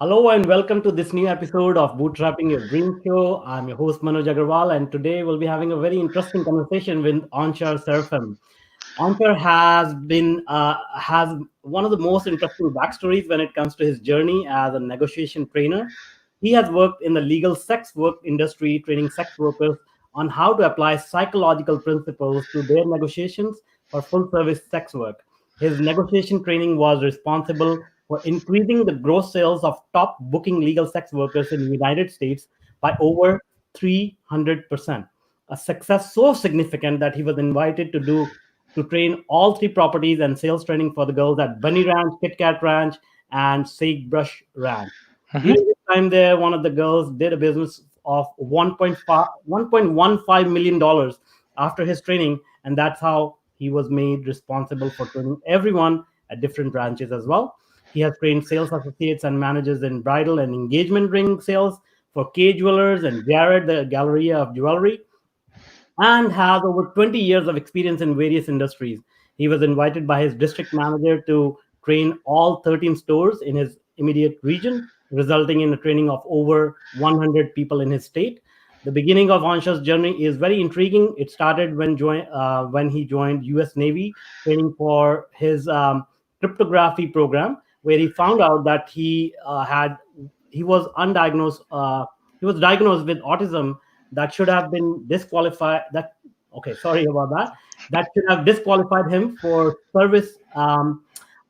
Hello and welcome to this new episode of Bootstrapping Your Dream Show. I'm your host Manuj Aggarwal, and today we'll be having a very interesting conversation with Anshar Seraphim. Anshar has one of the most interesting backstories when it comes to his journey as a negotiation trainer. He has worked in the legal sex work industry, training sex workers on how to apply psychological principles to their negotiations for full service sex work. His negotiation training was responsible for increasing the gross sales of top booking legal sex workers in the United States by over 300%. A success so significant that he was invited to train all three properties and sales training for the girls at Bunny Ranch, Kit Kat Ranch, and Sagebrush Ranch. Mhm. During his time there, one of the girls did a business of 1.15 million dollars after his training, and that's how he was made responsible for training everyone at different branches as well. He has trained sales associates and managers in bridal and engagement ring sales for K Jewelers and Jared, the Galleria of Jewelry, and has over 20 years of experience in various industries. He was invited by his district manager to train all 13 stores in his immediate region, resulting in a training of over 100 people in his state. The beginning of Anshar's journey is very intriguing. It started when he joined U.S. Navy training for his cryptography program, where he found out that he was undiagnosed. He was diagnosed with autism that should have been disqualified. That okay, sorry about that. That should have disqualified him for service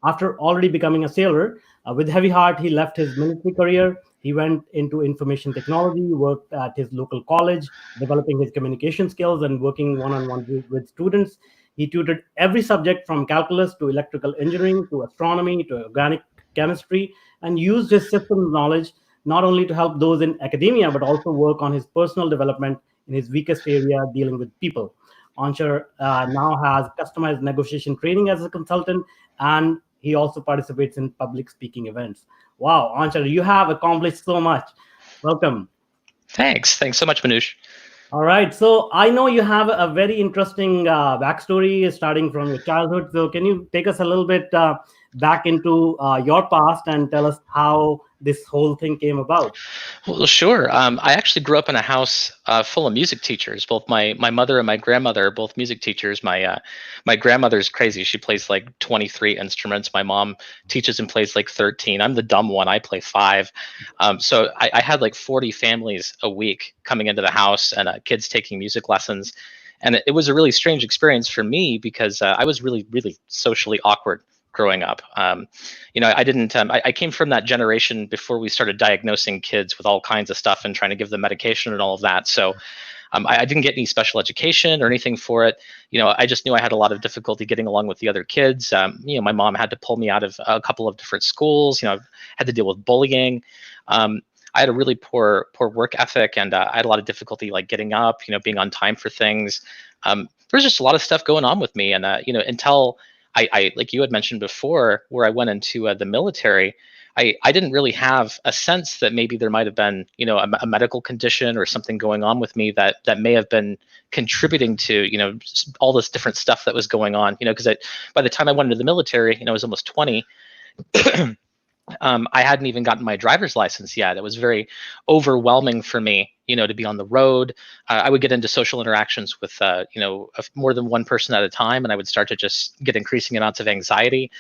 after already becoming a sailor. With heavy heart, he left his military career. He went into information technology, worked at his local college, developing his communication skills and working one-on-one with students. He tutored every subject from calculus to electrical engineering to astronomy to organic chemistry, and used his systems knowledge not only to help those in academia, but also work on his personal development in his weakest area, dealing with people. Anshar now has customized negotiation training as a consultant, and he also participates in public speaking events. Wow, Anshar, you have accomplished so much. Welcome. Thanks. Thanks so much, Manuj. All right. So I know you have a very interesting backstory starting from your childhood. So can you take us a little bit back into your past and tell us how this whole thing came about? Well, sure. I actually grew up in a house full of music teachers. Both my mother and my grandmother are both music teachers. My grandmother's crazy. She plays like 23 instruments. My mom teaches and plays like 13. I'm the dumb one. I play five. So I had like 40 families a week coming into the house and kids taking music lessons. And it was a really strange experience for me because I was really, really socially awkward growing up. I didn't. I came from that generation before we started diagnosing kids with all kinds of stuff and trying to give them medication and all of that. So I didn't get any special education or anything for it. I just knew I had a lot of difficulty getting along with the other kids. My mom had to pull me out of a couple of different schools. I had to deal with bullying. I had a really poor work ethic, and I had a lot of difficulty like getting up, being on time for things. There was just a lot of stuff going on with me, and until I like you had mentioned before, where I went into the military, I didn't really have a sense that maybe there might have been, a medical condition or something going on with me that may have been contributing to, all this different stuff that was going on, because by the time I went into the military, I was almost 20. I hadn't even gotten my driver's license yet. It was very overwhelming for me, to be on the road. I would get into social interactions with, more than one person at a time, and I would start to just get increasing amounts of anxiety.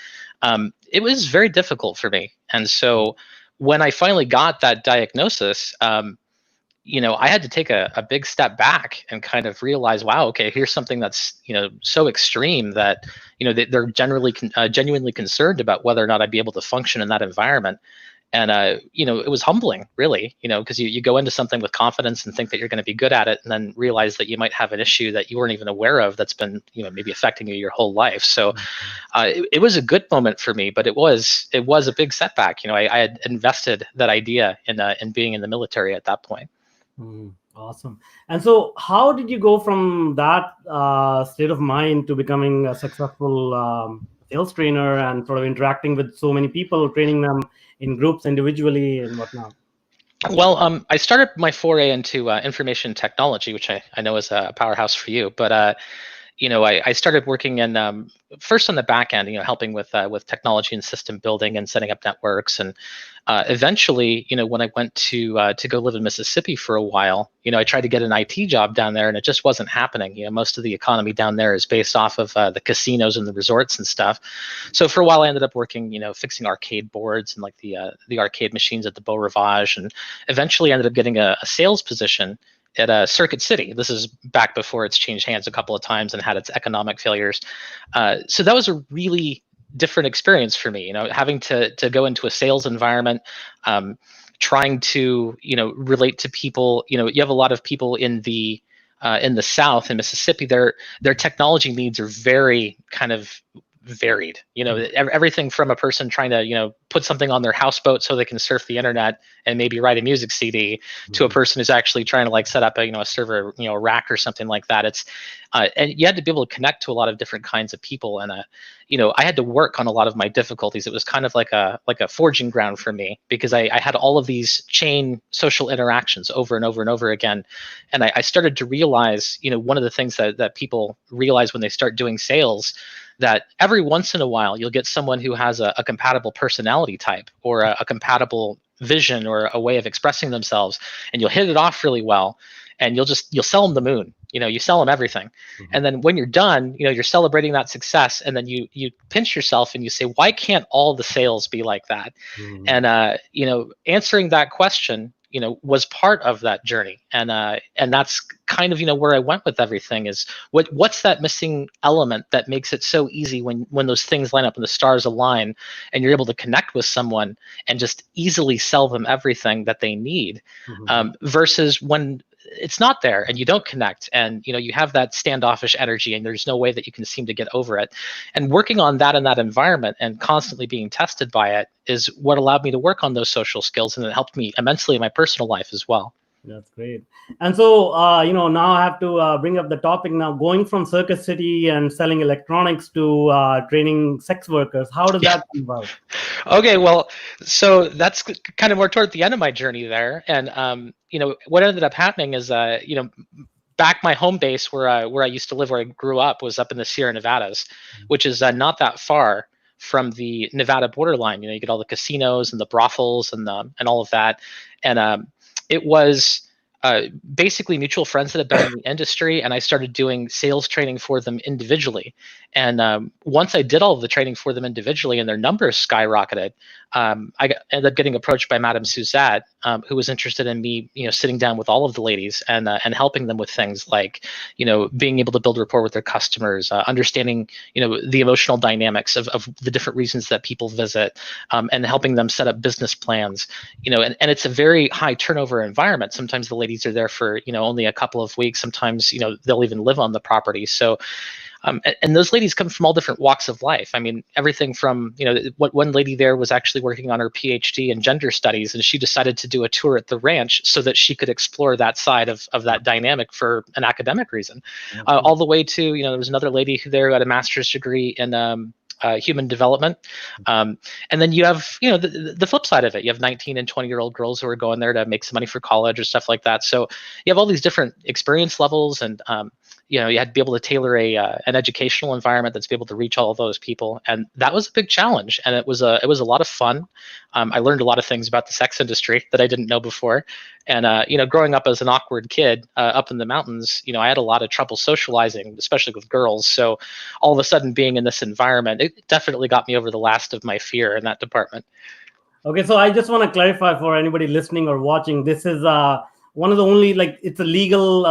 It was very difficult for me. And so when I finally got that diagnosis, I had to take a big step back and kind of realize, wow, okay, here's something that's, so extreme that, they're generally genuinely concerned about whether or not I'd be able to function in that environment. And, it was humbling, really, because you go into something with confidence and think that you're going to be good at it, and then realize that you might have an issue that you weren't even aware of that's been, maybe affecting you your whole life. So it was a good moment for me, but it was a big setback. I had invested that idea in being in the military at that point. Awesome. And so, how did you go from that state of mind to becoming a successful sales trainer and sort of interacting with so many people, training them in groups, individually, and whatnot? Well, I started my foray into information technology, which I know is a powerhouse for you. But I started working in first on the back end, helping with technology and system building and setting up networks, and eventually, when I went to go live in Mississippi for a while, I tried to get an IT job down there, and it just wasn't happening. Most of the economy down there is based off of the casinos and the resorts and stuff. So for a while, I ended up working, fixing arcade boards and like the arcade machines at the Beau Rivage, and eventually ended up getting a sales position at Circuit City. This is back before it's changed hands a couple of times and had its economic failures. So that was a really different experience for me, having to go into a sales environment, trying to, relate to people. You have a lot of people in the South, in Mississippi. Their technology needs are very kind of varied. Everything from a person trying to, put something on their houseboat so they can surf the internet and maybe write a music CD, to a person who's actually trying to like set up a server, a rack or something like that. It's and you had to be able to connect to a lot of different kinds of people, and I had to work on a lot of my difficulties. It was kind of like a forging ground for me, because I had all of these chain social interactions over and over and over again, and I started to realize, one of the things that people realize when they start doing sales, that every once in a while you'll get someone who has a compatible personality type, or a compatible vision, or a way of expressing themselves, and you'll hit it off really well, and you'll sell them the moon. You sell them everything. And then when you're done, you're celebrating that success, and then you pinch yourself and you say, why can't all the sales be like that? And answering that question, was part of that journey, and that's kind of where I went with everything. Is what's that missing element that makes it so easy when those things line up and the stars align, and you're able to connect with someone and just easily sell them everything that they need, versus when it's not there and you don't connect, and you have that standoffish energy, and there's no way that you can seem to get over it. And working on that in that environment and constantly being tested by it is what allowed me to work on those social skills, and it helped me immensely in my personal life as well. That's great. And so, now I have to bring up the topic now, going from Circuit City and selling electronics to training sex workers. How does that come about? Okay, well, so that's kind of more toward the end of my journey there. And, what ended up happening is, back my home base where I used to live, where I grew up, was up in the Sierra Nevadas, which is not that far from the Nevada borderline. You get all the casinos and the brothels and all of that. And it was basically mutual friends that had been in the industry, and I started doing sales training for them individually. And once I did all of the training for them individually, and their numbers skyrocketed, ended up getting approached by Madame Suzette, who was interested in me, sitting down with all of the ladies and helping them with things like, being able to build rapport with their customers, understanding, the emotional dynamics of the different reasons that people visit, and helping them set up business plans, and it's a very high turnover environment. Sometimes the ladies are there for, only a couple of weeks. Sometimes, they'll even live on the property. So, and those ladies come from all different walks of life. I mean, everything from, what one lady there was actually working on her PhD in gender studies, and she decided to do a tour at the ranch so that she could explore that side of that dynamic for an academic reason. All the way to, there was another lady who there who had a master's degree in human development. And then you have, the flip side of it. You have 19 and 20-year-old girls who are going there to make some money for college or stuff like that. So you have all these different experience levels, and you had to be able to tailor an educational environment that's be able to reach all of those people, and that was a big challenge. And it was a lot of fun. I learned a lot of things about the sex industry that I didn't know before. And growing up as an awkward kid up in the mountains, I had a lot of trouble socializing, especially with girls. So all of a sudden, being in this environment, it definitely got me over the last of my fear in that department. Okay, so I just want to clarify for anybody listening or watching. This is one of the only, it's a legal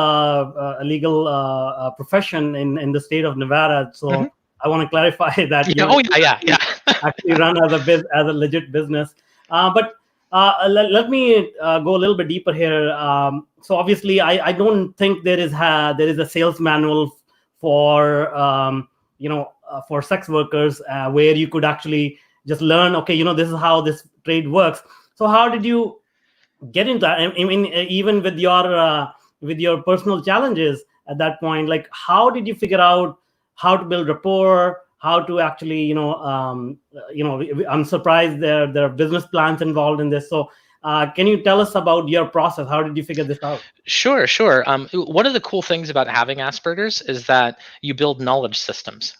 profession in the state of Nevada. So I want to clarify that you actually run as a legit business. But let me go a little bit deeper here. So obviously, I don't think there is a sales manual for for sex workers where you could actually just learn. Okay, this is how this trade works. So how did you get into that? I mean, even with your personal challenges at that point, how did you figure out how to build rapport, how to actually I'm surprised there are business plans involved in this. So Can you tell us about your process? How did you figure this out? Sure, sure. One of the cool things about having Asperger's is that you build knowledge systems.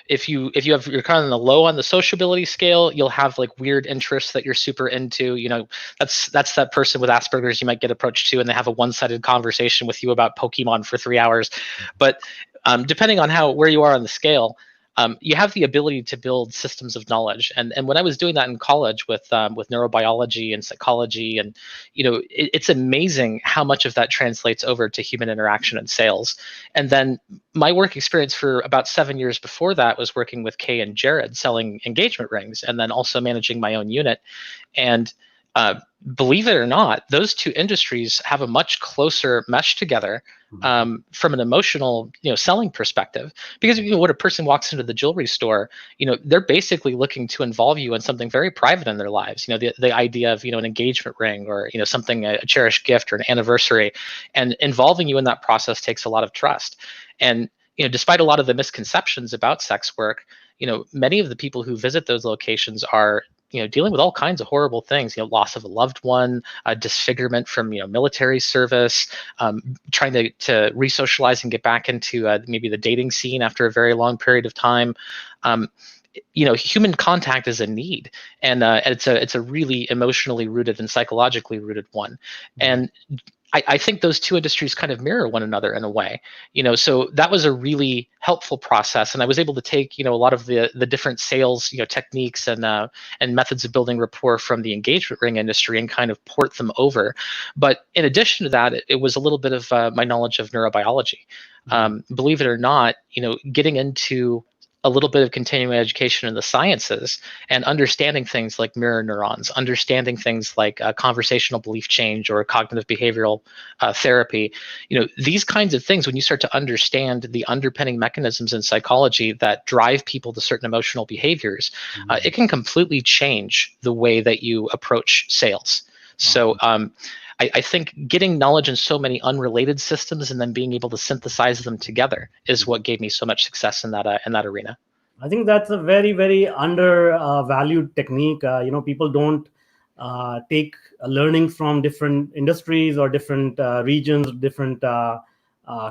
If you're kind of on the low on the sociability scale, you'll have like weird interests that you're super into. That's that person with Asperger's you might get approached to, and they have a one-sided conversation with you about Pokemon for 3 hours. But depending on where you are on the scale, you have the ability to build systems of knowledge. And when I was doing that in college with neurobiology and psychology, and it's amazing how much of that translates over to human interaction and sales. And then my work experience for about 7 years before that was working with Kay and Jared selling engagement rings, and then also managing my own unit. And believe it or not, those two industries have a much closer mesh together from an emotional, selling perspective. Because when a person walks into the jewelry store, they're basically looking to involve you in something very private in their lives. The idea of an engagement ring, or something, a cherished gift or an anniversary, and involving you in that process takes a lot of trust. And despite a lot of the misconceptions about sex work, many of the people who visit those locations are dealing with all kinds of horrible things, loss of a loved one, disfigurement from military service, trying to re-socialize and get back into maybe the dating scene after a very long period of time. Human contact is a need, and it's a really emotionally rooted and psychologically rooted one. And I think those two industries kind of mirror one another in a way, so that was a really helpful process. And I was able to take, a lot of the different sales, techniques and methods of building rapport from the engagement ring industry and kind of port them over. But in addition to that, it was a little bit of my knowledge of neurobiology. Believe it or not, getting into a little bit of continuing education in the sciences and understanding things like mirror neurons, understanding things like conversational belief change or cognitive behavioral therapy. These kinds of things, when you start to understand the underpinning mechanisms in psychology that drive people to certain emotional behaviors, it can completely change the way that you approach sales. So I think getting knowledge in so many unrelated systems and then being able to synthesize them together is what gave me so much success in that arena. I think that's a very, very undervalued technique. People don't take learnings from different industries or different regions, different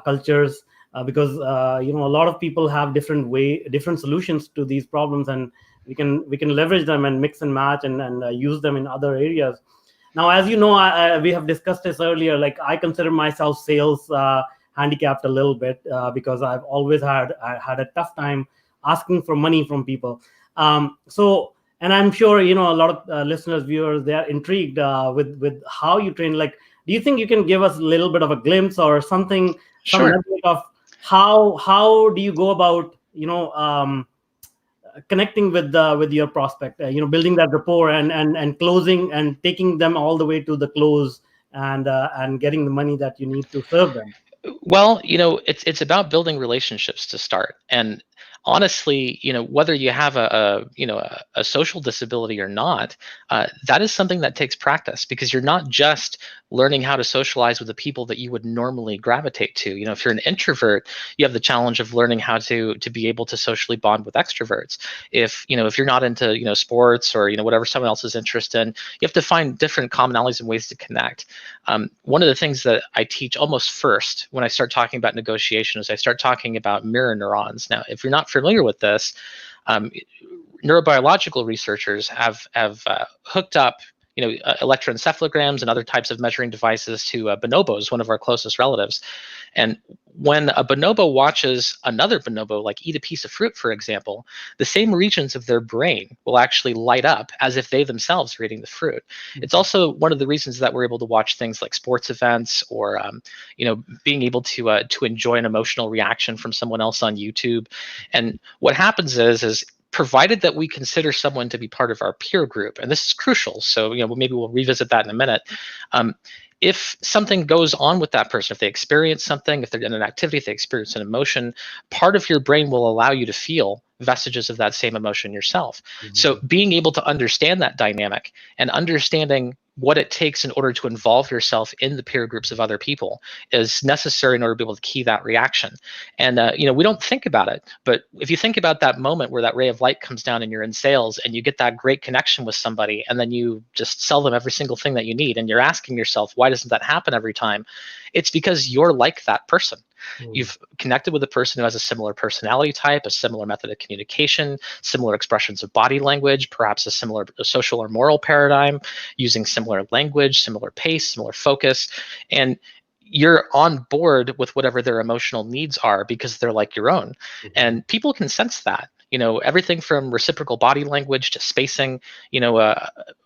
cultures, because a lot of people have different solutions to these problems, and we can leverage them and mix and match and use them in other areas. Now, as you know, we have discussed this earlier. Like, I consider myself sales handicapped a little bit because I've always had a tough time asking for money from people. And I'm sure a lot of listeners, viewers, they are intrigued with how you train. Like, do you think you can give us a little bit of a glimpse or something, some Sure. nugget of how do you go about connecting with your prospect, building that rapport and closing and taking them all the way to the close and getting the money that you need to serve them? Well, it's about building relationships to start. And honestly, whether you have a social disability or not, that is something that takes practice, because you're not just learning how to socialize with the people that you would normally gravitate to. If you're an introvert, you have the challenge of learning how to be able to socially bond with extroverts. If you're not into sports or whatever someone else is interested in, you have to find different commonalities and ways to connect. One of the things that I teach almost first when I start talking about negotiation is I start talking about mirror neurons. Now, if you're not familiar with this, neurobiological researchers have hooked up electroencephalograms and other types of measuring devices to bonobos, one of our closest relatives. And when a bonobo watches another bonobo, like eat a piece of fruit, for example, the same regions of their brain will actually light up as if they themselves are eating the fruit. It's also one of the reasons that we're able to watch things like sports events or, being able to enjoy an emotional reaction from someone else on YouTube. And what happens is provided that we consider someone to be part of our peer group, and this is crucial, so maybe we'll revisit that in a minute. If something goes on with that person, if they experience something, if they're in an activity, if they experience an emotion, part of your brain will allow you to feel vestiges of that same emotion yourself. So being able to understand that dynamic and understanding what it takes in order to involve yourself in the peer groups of other people is necessary in order to be able to key that reaction. And we don't think about it, but if you think about that moment where that ray of light comes down and you're in sales and you get that great connection with somebody, and then you just sell them every single thing that you need, and you're asking yourself, why doesn't that happen every time? It's because you're like that person. You've connected with a person who has a similar personality type, a similar method of communication, similar expressions of body language, perhaps a similar social or moral paradigm, using similar language, similar pace, similar focus. And you're on board with whatever their emotional needs are because they're like your own. And people can sense that. Everything from reciprocal body language to spacing.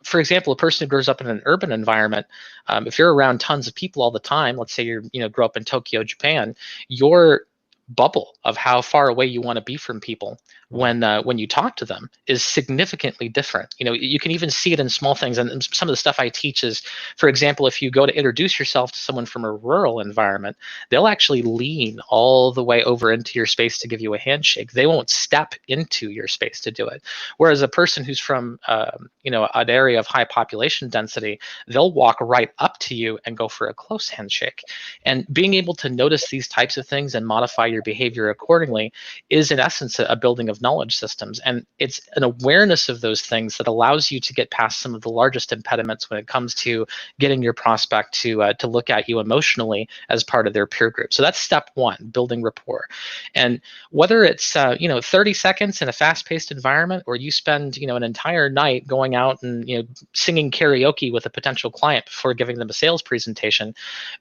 For example, a person who grows up in an urban environment, if you're around tons of people all the time, let's say grow up in Tokyo, Japan, your bubble of how far away you want to be from people when you talk to them is significantly different. You can even see it in small things. And some of the stuff I teach is, for example, if you go to introduce yourself to someone from a rural environment, they'll actually lean all the way over into your space to give you a handshake. They won't step into your space to do it. Whereas a person who's from an area of high population density, they'll walk right up to you and go for a close handshake. And being able to notice these types of things and modify your behavior accordingly is in essence a building of knowledge systems. And it's an awareness of those things that allows you to get past some of the largest impediments when it comes to getting your prospect to look at you emotionally as part of their peer group. So that's step one, building rapport. And whether it's 30 seconds in a fast-paced environment, or you spend an entire night going out and singing karaoke with a potential client before giving them a sales presentation,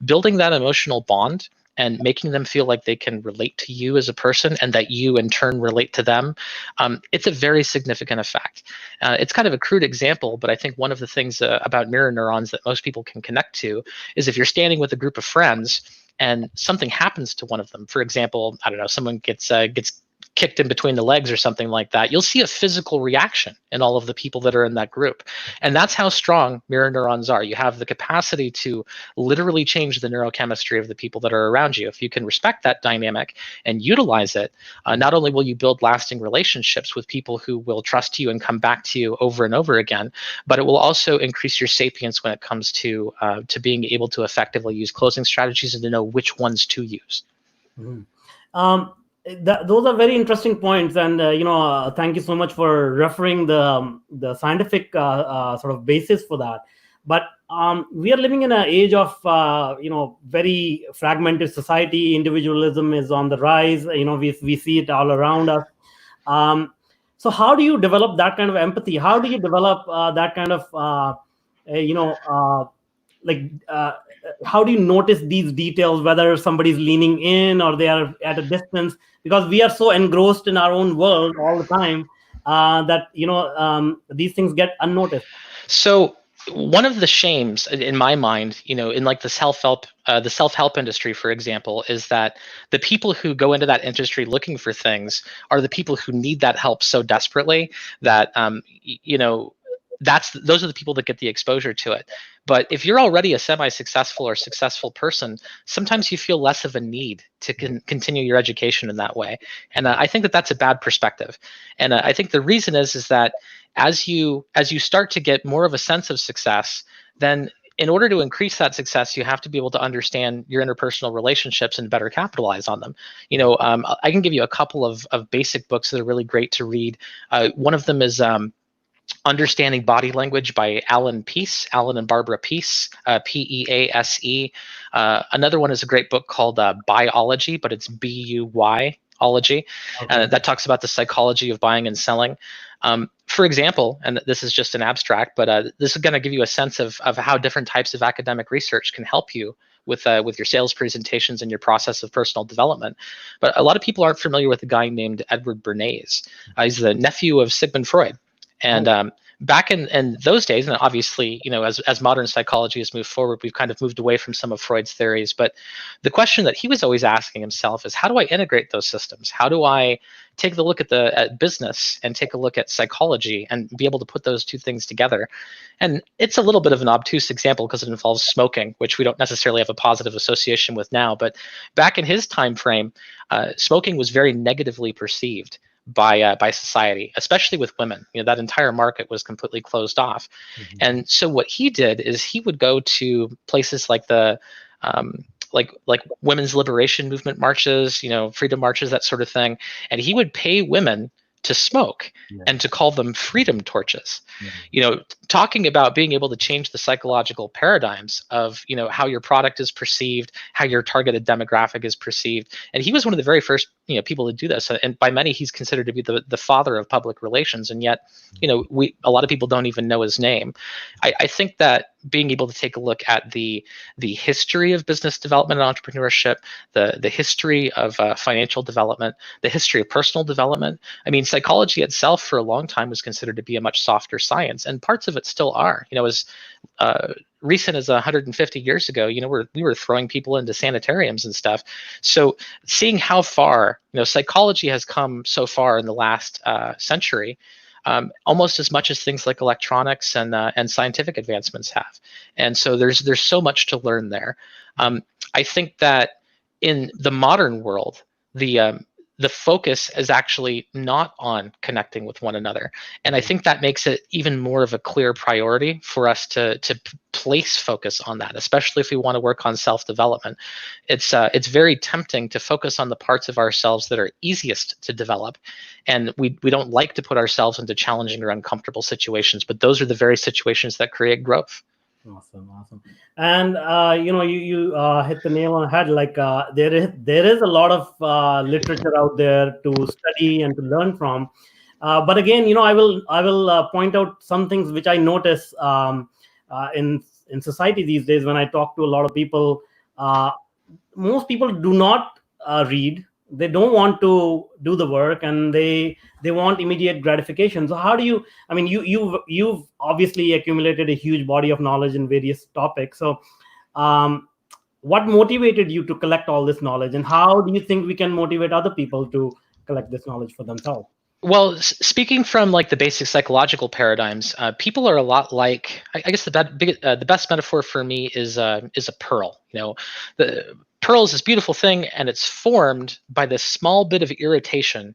building that emotional bond and making them feel like they can relate to you as a person and that you in turn relate to them, it's a very significant effect. It's kind of a crude example, but I think one of the things about mirror neurons that most people can connect to is if you're standing with a group of friends and something happens to one of them. For example, I don't know, someone gets kicked in between the legs or something like that, you'll see a physical reaction in all of the people that are in that group. And that's how strong mirror neurons are. You have the capacity to literally change the neurochemistry of the people that are around you. If you can respect that dynamic and utilize it, not only will you build lasting relationships with people who will trust you and come back to you over and over again, but it will also increase your sapience when it comes to being able to effectively use closing strategies and to know which ones to use. Those are very interesting points, and thank you so much for referring the scientific sort of basis for that. But we are living in an age of very fragmented society. Individualism is on the rise. We see it all around us. So how do you develop that kind of empathy? How do you develop that kind of how do you notice these details, whether somebody's leaning in or they are at a distance? Because we are so engrossed in our own world all the time that these things get unnoticed. So one of the shames in my mind, in like the self-help industry, for example, is that the people who go into that industry looking for things are the people who need that help so desperately that those are the people that get the exposure to it. But if you're already a semi-successful or successful person, sometimes you feel less of a need to continue your education in that way. And I think that that's a bad perspective. And I think the reason is that as you start to get more of a sense of success, then in order to increase that success, you have to be able to understand your interpersonal relationships and better capitalize on them. I can give you a couple of basic books that are really great to read. One of them is Understanding Body Language by Alan and Barbara Pease, Pease. Another one is a great book called Biology, but it's Buyology. Okay. That talks about the psychology of buying and selling. For example, and this is just an abstract, but this is going to give you a sense of how different types of academic research can help you with your sales presentations and your process of personal development. But a lot of people aren't familiar with a guy named Edward Bernays. He's the nephew of Sigmund Freud. And back in those days, and obviously, as modern psychology has moved forward, we've kind of moved away from some of Freud's theories. But the question that he was always asking himself is, how do I integrate those systems? How do I take a look at business and take a look at psychology and be able to put those two things together? And it's a little bit of an obtuse example because it involves smoking, which we don't necessarily have a positive association with now. But back in his time frame, smoking was very negatively perceived by society, especially with women. That entire market was completely closed off. And so what he did is he would go to places like the like women's liberation movement marches, freedom marches, that sort of thing, and he would pay women to smoke and to call them freedom torches. Talking about being able to change the psychological paradigms of how your product is perceived, how your targeted demographic is perceived. And he was one of the very first people to do this, and by many he's considered to be the father of public relations, and yet a lot of people don't even know his name. I think that being able to take a look at the history of business development and entrepreneurship, the history of financial development, the history of personal development. I mean, psychology itself for a long time was considered to be a much softer science, and parts of it still are. As recent as 150 years ago, we were throwing people into sanitariums and stuff. So seeing how far psychology has come so far in the last century, almost as much as things like electronics and scientific advancements have. And so there's so much to learn there. I think that in the modern world, the focus is actually not on connecting with one another. And I think that makes it even more of a clear priority for us to place focus on that, especially if we want to work on self-development. It's very tempting to focus on the parts of ourselves that are easiest to develop. And we don't like to put ourselves into challenging or uncomfortable situations, but those are the very situations that create growth. Awesome. And you hit the nail on the head. Like there is a lot of literature out there to study and to learn from. But again, I will point out some things which I notice in society these days when I talk to a lot of people. Most people do not read. They don't want to do the work, and they want immediate gratification. So how do you? I mean, you've obviously accumulated a huge body of knowledge in various topics. So, what motivated you to collect all this knowledge, and how do you think we can motivate other people to collect this knowledge for themselves? Well, speaking from like the basic psychological paradigms, people are a lot like, I guess the best metaphor for me is a pearl. The pearl is this beautiful thing, and it's formed by this small bit of irritation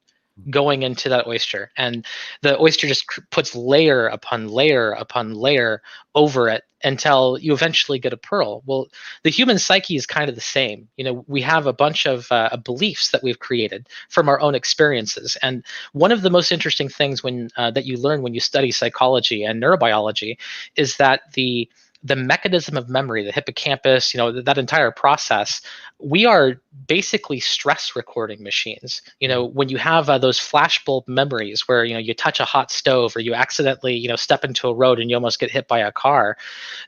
going into that oyster, and the oyster just puts layer upon layer upon layer over it until you eventually get a pearl. Well, the human psyche is kind of the same. We have a bunch of beliefs that we've created from our own experiences, and one of the most interesting things that you learn when you study psychology and neurobiology is that the mechanism of memory, the hippocampus, that entire process, we are basically stress recording machines. When you have those flashbulb memories where, you touch a hot stove, or you accidentally, step into a road and you almost get hit by a car,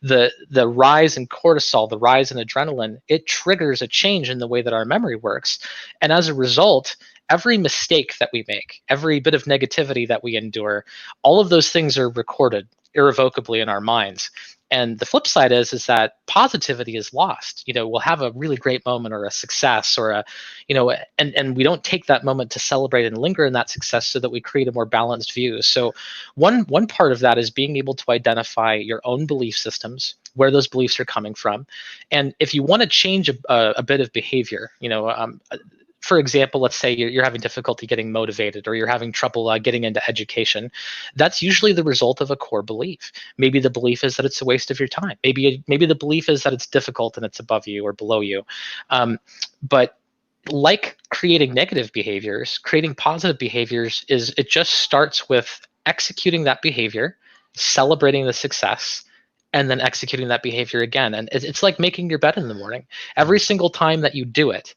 the rise in cortisol, the rise in adrenaline, it triggers a change in the way that our memory works. And as a result, every mistake that we make, every bit of negativity that we endure, all of those things are recorded irrevocably in our minds. And the flip side is that positivity is lost. We'll have a really great moment or a success or and we don't take that moment to celebrate and linger in that success so that we create a more balanced view. So one part of that is being able to identify your own belief systems, where those beliefs are coming from. And if you want to change a bit of behavior, for example, let's say you're having difficulty getting motivated, or you're having trouble getting into education. That's usually the result of a core belief. Maybe the belief is that it's a waste of your time. Maybe the belief is that it's difficult and it's above you or below you. But like creating negative behaviors, creating positive behaviors it just starts with executing that behavior, celebrating the success, and then executing that behavior again. And it's like making your bed in the morning. Every single time that you do it,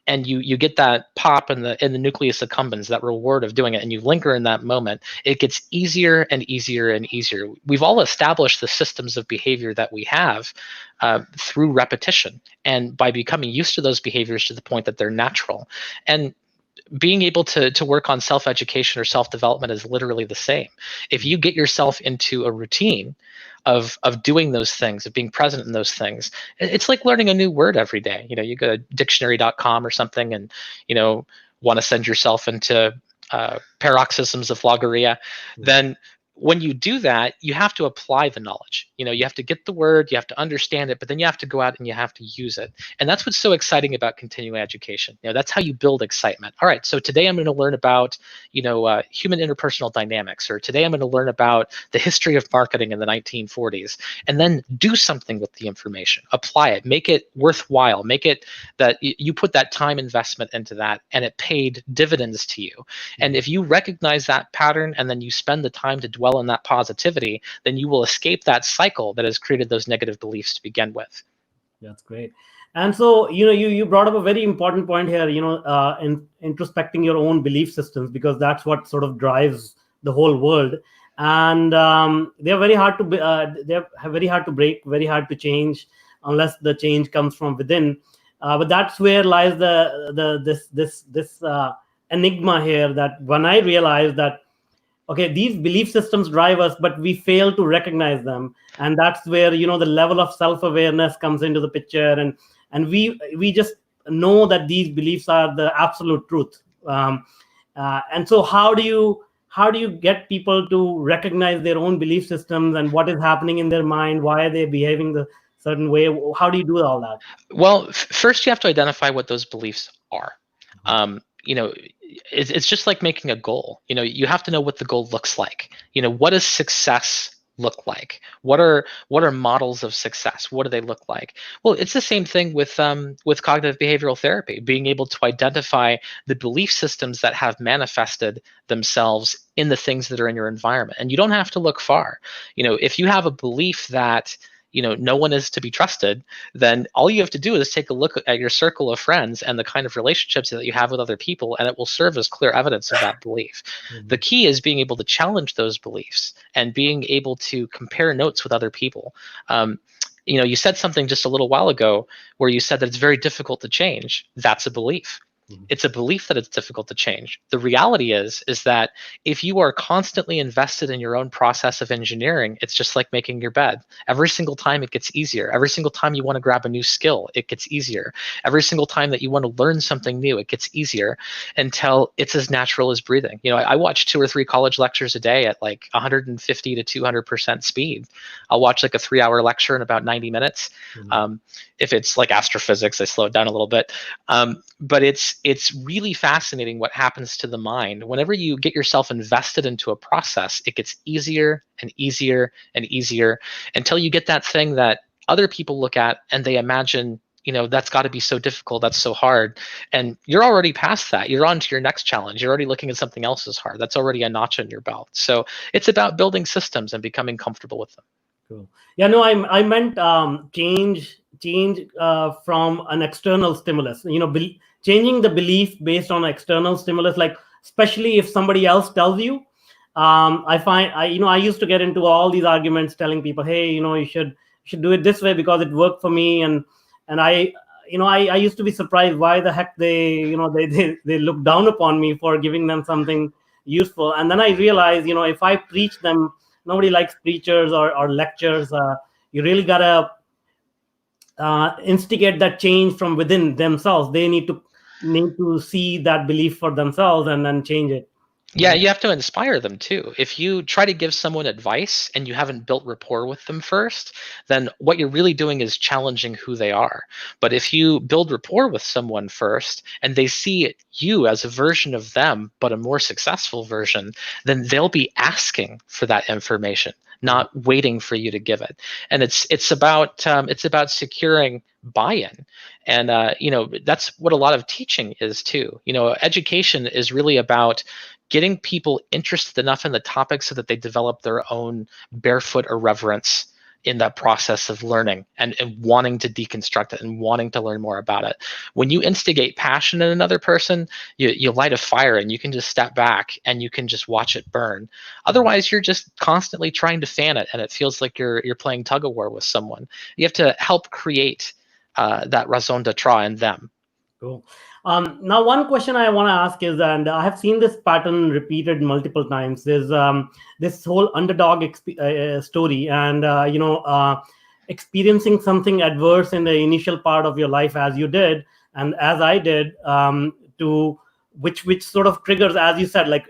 and you get that pop in the nucleus accumbens, that reward of doing it, and you linger in that moment, it gets easier and easier and easier. We've all established the systems of behavior that we have through repetition, and by becoming used to those behaviors to the point that they're natural. And being able to work on self-education or self-development is literally the same. If you get yourself into a routine of doing those things, of being present in those things, it's like learning a new word every day. You go to dictionary.com or something and want to send yourself into paroxysms of logorrhea, then when you do that, you have to apply the knowledge. You have to get the word, you have to understand it, but then you have to go out and you have to use it. And that's what's so exciting about continuing education. That's how you build excitement. All right, so today I'm going to learn about, human interpersonal dynamics, or today I'm going to learn about the history of marketing in the 1940s, and then do something with the information, apply it, make it worthwhile, make it that you put that time investment into that, and it paid dividends to you. And if you recognize that pattern and then you spend the time to dwell in that positivity, then you will escape that cycle that has created those negative beliefs to begin with. That's great. And so, you brought up a very important point here, in introspecting your own belief systems, because that's what sort of drives the whole world. And they're very hard to they're very hard to break, very hard to change unless the change comes from within. But that's where lies this enigma here, that when I realized that, okay, these belief systems drive us, but we fail to recognize them. And that's where, the level of self-awareness comes into the picture. And we just know that these beliefs are the absolute truth. And so how do you get people to recognize their own belief systems and what is happening in their mind? Why are they behaving the certain way? How do you do all that? Well, first you have to identify what those beliefs are. It's just like making a goal. You have to know what the goal looks like. What does success look like? What are models of success? What do they look like? Well, it's the same thing with cognitive behavioral therapy, being able to identify the belief systems that have manifested themselves in the things that are in your environment. And you don't have to look far. If you have a belief that no one is to be trusted, then all you have to do is take a look at your circle of friends and the kind of relationships that you have with other people, and it will serve as clear evidence of that belief. Mm-hmm. The key is being able to challenge those beliefs and being able to compare notes with other people. You said something just a little while ago where you said that it's very difficult to change. That's a belief. Mm-hmm. It's a belief that it's difficult to change. The reality is that if you are constantly invested in your own process of engineering, it's just like making your bed. Every single time it gets easier. Every single time you want to grab a new skill, it gets easier. Every single time that you want to learn something new, it gets easier until it's as natural as breathing. I watch 2 or 3 college lectures a day at like 150 to 200% speed. I'll watch like a 3-hour lecture in about 90 minutes. Mm-hmm. If it's like astrophysics, I slow it down a little bit. But it's really fascinating what happens to the mind. Whenever you get yourself invested into a process, it gets easier and easier and easier until you get that thing that other people look at and they imagine, that's got to be so difficult, that's so hard. And you're already past that. You're on to your next challenge. You're already looking at something else as hard. That's already a notch in your belt. So it's about building systems and becoming comfortable with them. Cool. Yeah, no, I meant change from an external stimulus. Changing the belief based on external stimulus, like especially if somebody else tells you. I find I used to get into all these arguments telling people, hey, you should do it this way because it worked for me, and I used to be surprised why the heck they look down upon me for giving them something useful. And then I realized, if I preach them, nobody likes preachers or lectures. You really gotta instigate that change from within themselves. They need to see that belief for themselves and then change it. Yeah, you have to inspire them too. If you try to give someone advice and you haven't built rapport with them first, then what you're really doing is challenging who they are. But if you build rapport with someone first and they see you as a version of them, but a more successful version, then they'll be asking for that information, not waiting for you to give it. And it's about securing buy-in. And that's what a lot of teaching is too. Education is really about getting people interested enough in the topic so that they develop their own barefoot irreverence in that process of learning and wanting to deconstruct it and wanting to learn more about it. When you instigate passion in another person, you light a fire and you can just step back and you can just watch it burn. Otherwise, you're just constantly trying to fan it and it feels like you're playing tug of war with someone. You have to help create that raison d'etre in them. Cool. Now, one question I want to ask is, and I have seen this pattern repeated multiple times, is this whole underdog story, and experiencing something adverse in the initial part of your life, as you did, and as I did, to which sort of triggers, as you said, like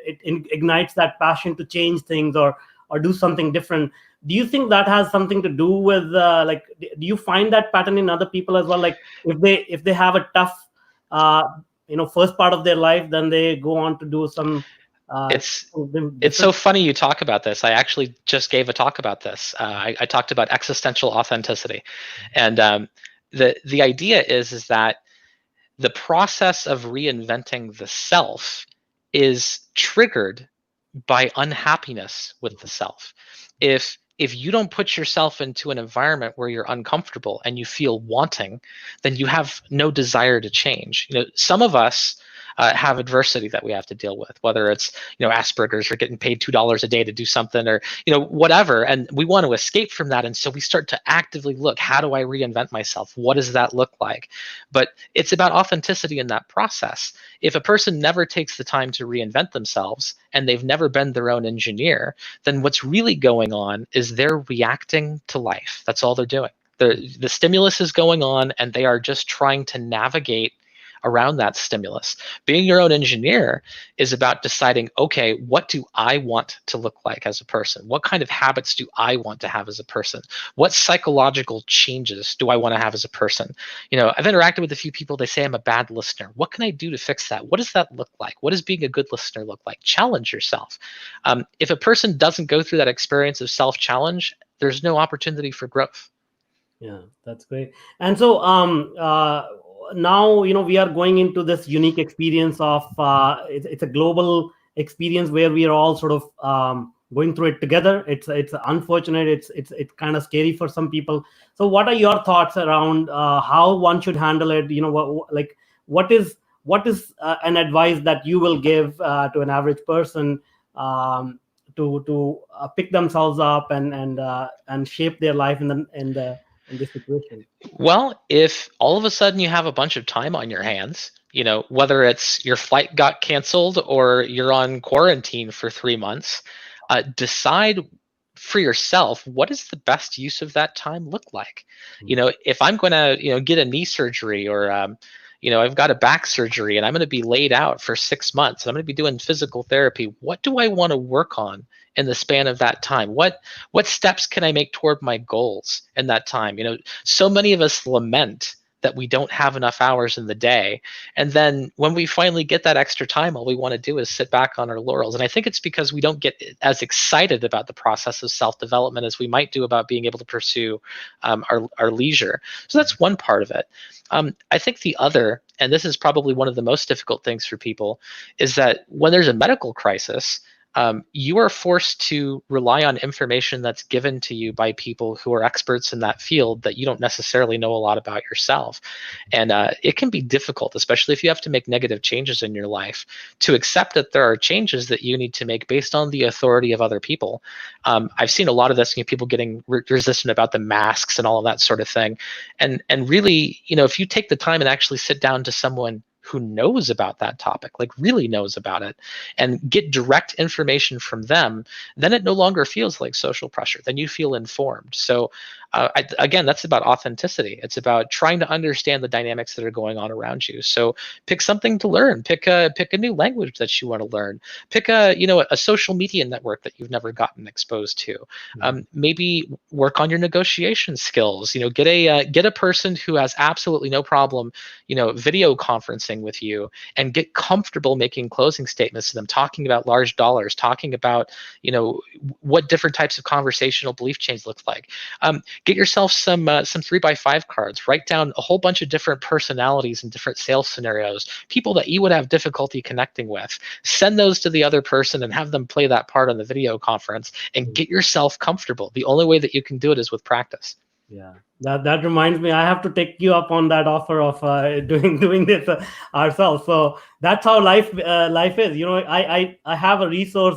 ignites that passion to change things or do something different. Do you think that has something to do with like, do you find that pattern in other people as well? Like if they have a tough uh, first part of their life, then they go on to do some It's it's different. so funny you talk about this. I actually just gave a talk about this. I talked about existential authenticity, and the idea is that the process of reinventing the self is triggered by unhappiness with the self. If you don't put yourself into an environment where you're uncomfortable and you feel wanting, then you have no desire to change. Some of us have adversity that we have to deal with, whether it's Asperger's or getting paid $2 a day to do something, or whatever, and we want to escape from that. And so we start to actively look, how do I reinvent myself? What does that look like? But it's about authenticity in that process. If a person never takes the time to reinvent themselves and they've never been their own engineer, then what's really going on is they're reacting to life. That's all they're doing. The stimulus is going on and they are just trying to navigate around that stimulus. Being your own engineer is about deciding, okay, what do I want to look like as a person? What kind of habits do I want to have as a person? What psychological changes do I want to have as a person? I've interacted with a few people, they say I'm a bad listener. What can I do to fix that? What does that look like? What does being a good listener look like? Challenge yourself. If a person doesn't go through that experience of self-challenge, there's no opportunity for growth. Yeah, that's great. And so now we are going into this unique experience of it's a global experience where we are all sort of going through it together. It's unfortunate. It's kind of scary for some people. So what are your thoughts around how one should handle it? What is an advice that you will give to an average person to pick themselves up and shape their life in this situation? Well, if all of a sudden you have a bunch of time on your hands, whether it's your flight got canceled or you're on quarantine for 3 months, decide for yourself, what does the best use of that time look like? If I'm going to, get a knee surgery, or I've got a back surgery and I'm going to be laid out for 6 months and I'm going to be doing physical therapy, what do I want to work on in the span of that time? What steps can I make toward my goals in that time? So many of us lament that we don't have enough hours in the day. And then when we finally get that extra time, all we want to do is sit back on our laurels. And I think it's because we don't get as excited about the process of self-development as we might do about being able to pursue our leisure. So that's one part of it. I think the other, and this is probably one of the most difficult things for people, is that when there's a medical crisis, you are forced to rely on information that's given to you by people who are experts in that field that you don't necessarily know a lot about yourself. And it can be difficult, especially if you have to make negative changes in your life, to accept that there are changes that you need to make based on the authority of other people. I've seen a lot of this, people getting resistant about the masks and all of that sort of thing. And really, if you take the time and actually sit down to someone who knows about that topic, like really knows about it, and get direct information from them, then it no longer feels like social pressure. Then you feel informed. So again, that's about authenticity. It's about trying to understand the dynamics that are going on around you. So pick something to learn. Pick a new language that you want to learn. Pick a social media network that you've never gotten exposed to. Maybe work on your negotiation skills. Get a person who has absolutely no problem, video conferencing with you, and get comfortable making closing statements to them, talking about large dollars, talking about what different types of conversational belief chains look like. Get yourself some 3x5 cards. Write down a whole bunch of different personalities and different sales scenarios, people that you would have difficulty connecting with. Send those to the other person and have them play that part on the video conference, and get yourself comfortable. The only way that you can do it is with practice. Yeah, that reminds me, I have to take you up on that offer of doing this ourselves. So that's how life is. I have a resource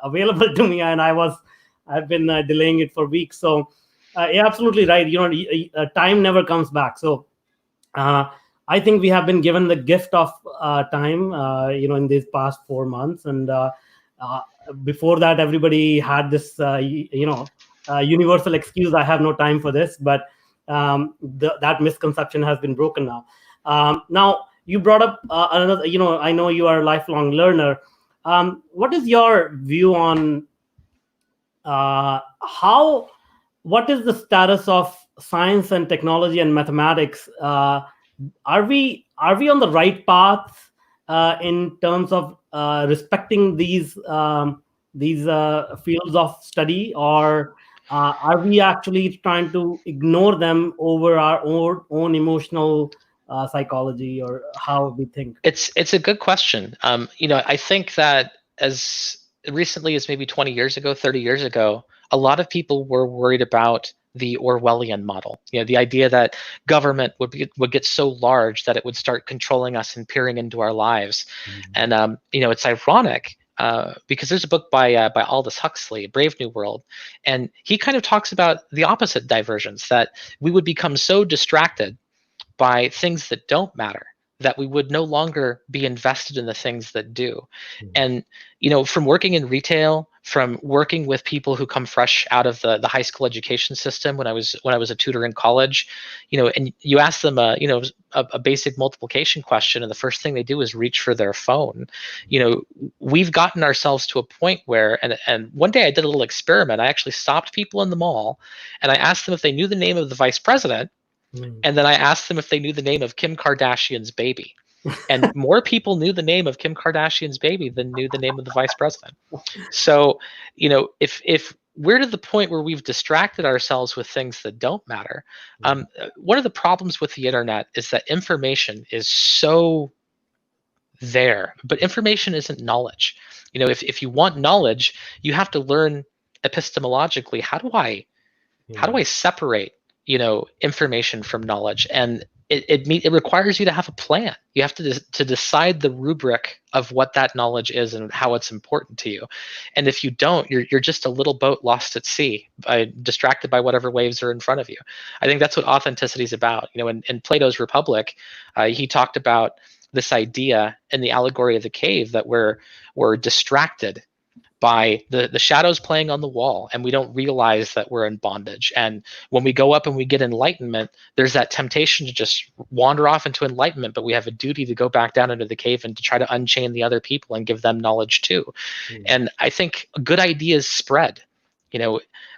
available to me, and I've been delaying it for weeks. So you're absolutely right. Time never comes back. So I think we have been given the gift of time. In these past 4 months, and before that, everybody had this universal excuse, I have no time for this, but that misconception has been broken now. Now, you brought up another. I know you are a lifelong learner. What is your view on how? What is the status of science and technology and mathematics? Are we on the right path in terms of respecting these fields of study, or are we actually trying to ignore them over our own emotional psychology, or how we think? It's a good question. I think that as recently as maybe 20 years ago, 30 years ago, a lot of people were worried about the Orwellian model. The idea that government would get so large that it would start controlling us and peering into our lives. Mhm. And it's ironic because there's a book by Aldous Huxley, Brave New World, and he kind of talks about the opposite divergence, that we would become so distracted by things that don't matter that we would no longer be invested in the things that do. And from working in retail, from working with people who come fresh out of the high school education system, when I was a tutor in college, and you ask them a basic multiplication question, and the first thing they do is reach for their phone. We've gotten ourselves to a point where, and one day I did a little experiment. I actually stopped people in the mall and I asked them if they knew the name of the vice president, Mhm. and then I asked them if they knew the name of Kim Kardashian's baby. And more people knew the name of Kim Kardashian's baby than knew the name of the vice president. So, if we're to the point where we've distracted ourselves with things that don't matter, one of the problems with the internet is that information is so there, but information isn't knowledge. If you want knowledge, you have to learn epistemologically, how do I separate information from knowledge? And it requires you to have a plan. You have to decide the rubric of what that knowledge is and how it's important to you. And if you don't, you're just a little boat lost at sea, distracted by whatever waves are in front of you. I think that's what authenticity is about. In Plato's Republic, he talked about this idea in the allegory of the cave, that we're distracted by the shadows playing on the wall, and we don't realize that we're in bondage. And when we go up and we get enlightenment, there's that temptation to just wander off into enlightenment, but we have a duty to go back down into the cave and to try to unchain the other people and give them knowledge too. And I think good ideas spread.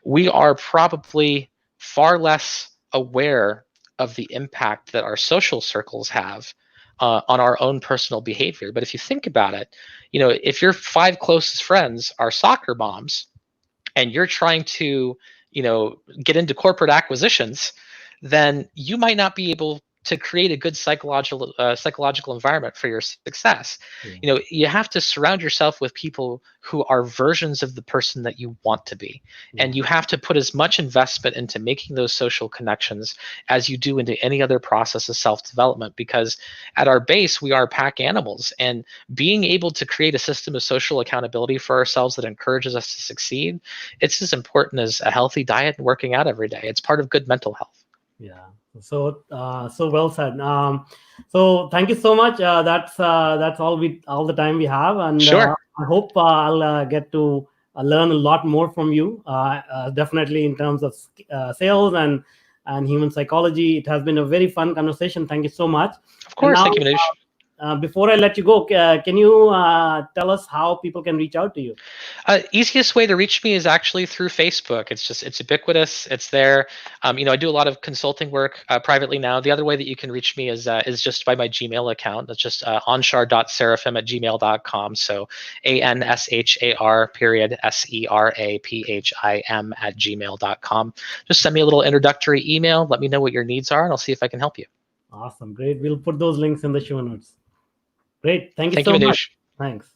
We are probably far less aware of the impact that our social circles have on our own personal behavior. But if you think about it, if your five closest friends are soccer moms and you're trying to, get into corporate acquisitions, then you might not be able to create a good psychological environment for your success. Yeah. You have to surround yourself with people who are versions of the person that you want to be, and you have to put as much investment into making those social connections as you do into any other process of self-development, because at our base we are pack animals, and being able to create a system of social accountability for ourselves that encourages us to succeed, it's as important as a healthy diet and working out every day. It's part of good mental health. Yeah. So well said. So thank you so much. That's all the time we have, and Sure. I hope I'll get to learn a lot more from you. Definitely in terms of sales and human psychology. It has been a very fun conversation. Thank you so much. Of And course. now, Thank you, Manuj. before I let you go, can you tell us how people can reach out to you? Easiest way to reach me is actually through Facebook. It's ubiquitous. It's there. I do a lot of consulting work privately now. The other way that you can reach me is just by my Gmail account. That's just anshar.seraphim@gmail.com. So ANSHAR.SERAPHIM @gmail.com. Just send me a little introductory email. Let me know what your needs are, and I'll see if I can help you. Awesome. Great. We'll put those links in the show notes. Great. Thank you Thank you, so much. Manuj. Thanks.